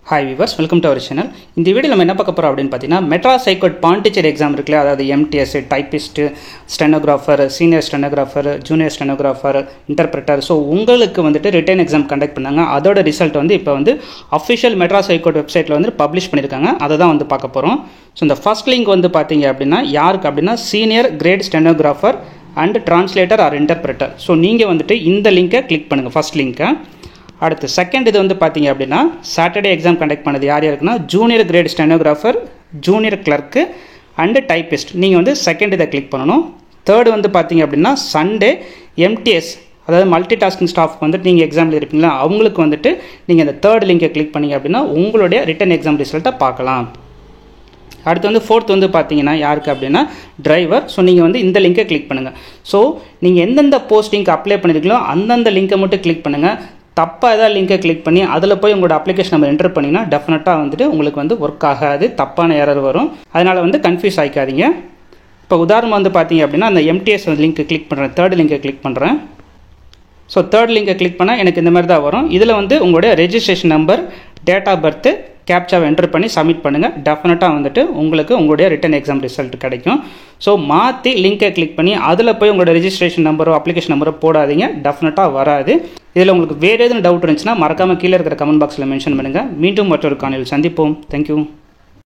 Hi viewers, welcome to our channel. இந்த வீடியோல நம்ம என்ன பார்க்க போறோம் அப்படினு பாத்தீங்கன்னா மெட்ராஸ் ஹைகோர்ட் பாண்டிச்சேரி எக்ஸாம் இருக்குல, அதாவது MTS, typist, stenographer, senior stenographer, junior stenographer, interpreter. So உங்களுக்கு வந்துட்டு ரிட்டன் எக்ஸாம் கண்டக்ட் பண்ணாங்க. அதோட ரிசல்ட் வந்து இப்போ வந்து அஃபிஷியல் மெட்ராஸ் ஹைகோர்ட் வெப்சைட்டில் வந்து பப்ளிஷ் பண்ணியிருக்காங்க. அதை தான் வந்து பார்க்க போகிறோம். ஸோ இந்த ஃபர்ஸ்ட் லிங்க் வந்து பார்த்தீங்க அப்படின்னா யாருக்கு அப்படின்னா senior grade stenographer and translator or interpreter. So நீங்கள் வந்துட்டு இந்த லிங்கை கிளிக் பண்ணுங்கள், ஃபர்ஸ்ட் லிங்க்கை. அடுத்து செகண்ட் இது வந்து பார்த்தீங்க அப்படின்னா சாட்டர்டே எக்ஸாம் கண்டக்ட் பண்ணது யார் யாருக்குன்னா junior great stenographer, junior clerk and typist. நீங்கள் வந்து செகண்ட் இதை கிளிக் பண்ணணும். தேர்டு வந்து பார்த்தீங்க அப்படின்னா சண்டே எம்டிஎஸ், அதாவது மல்டி டாஸ்கிங் ஸ்டாஃப்க்கு வந்துட்டு நீங்கள் எக்ஸாம்பிள் இருப்பீங்களா, அவங்களுக்கு வந்துட்டு நீங்கள் இந்த தேர்ட் லிங்கை கிளிக் பண்ணிங்க அப்படின்னா உங்களுடைய ரிட்டன் எக்ஸாம் ரிசல்ட்டை பார்க்கலாம். அடுத்து வந்து ஃபோர்த் வந்து பார்த்தீங்கன்னா யாருக்கு அப்படின்னா டிரைவர். ஸோ நீங்கள் வந்து இந்த லிங்கை கிளிக் பண்ணுங்கள். ஸோ நீங்கள் எந்தெந்த போஸ்டிங்க்கு அப்ளை பண்ணியிருக்கீங்களோ அந்தந்த லிங்கை மட்டும் கிளிக் பண்ணுங்கள். தப்பாக ஏதாவது லிங்கை கிளிக் பண்ணி அதில் போய் உங்களோட அப்ளிகேஷன் நம்பர் என்டர் பண்ணிங்கன்னா டெஃபினட்டாக வந்துட்டு உங்களுக்கு வந்து ஒர்க் ஆகாது, தப்பான எரர் வரும். அதனால் வந்து கன்ஃபியூஸ் ஆகிக்காதீங்க. இப்போ உதாரணம் வந்து பார்த்தீங்க அப்படின்னா அந்த எம்டிஎஸ் லிங்க்கு கிளிக் பண்ணுறேன், தேர்ட் லிங்கை கிளிக் பண்ணுறேன். ஸோ தேர்ட் லிங்கை கிளிக் பண்ணால் எனக்கு இந்த மாதிரி தான் வரும். இதில் வந்து உங்களுடைய registration number, date of birth, கேப்சாவை என்டர் பண்ணி சப்மிட் பண்ணுங்கள். டெஃபினட்டாக வந்துட்டு உங்களுக்கு உங்களுடைய ரிட்டன் எக்ஸாம் ரிசல்ட் கிடைக்கும். ஸோ மாற்றி லிங்கை கிளிக் பண்ணி அதில் போய் உங்களோட ரெஜிஸ்ட்ரேஷன் நம்பரோ அப்ளிகேஷன் நம்பரோ போடாதீங்க, டெஃபினட்டாக வராது. இதில் உங்களுக்கு வேறு எதுவும் டவுட் இருந்துச்சுன்னா மறக்காமல் கீழே இருக்கிற கமெண்ட் பாக்ஸில் மென்ஷன் பண்ணுங்கள். மீண்டும் மற்றொரு காணொளியில் சந்திப்போம். தேங்க்யூ.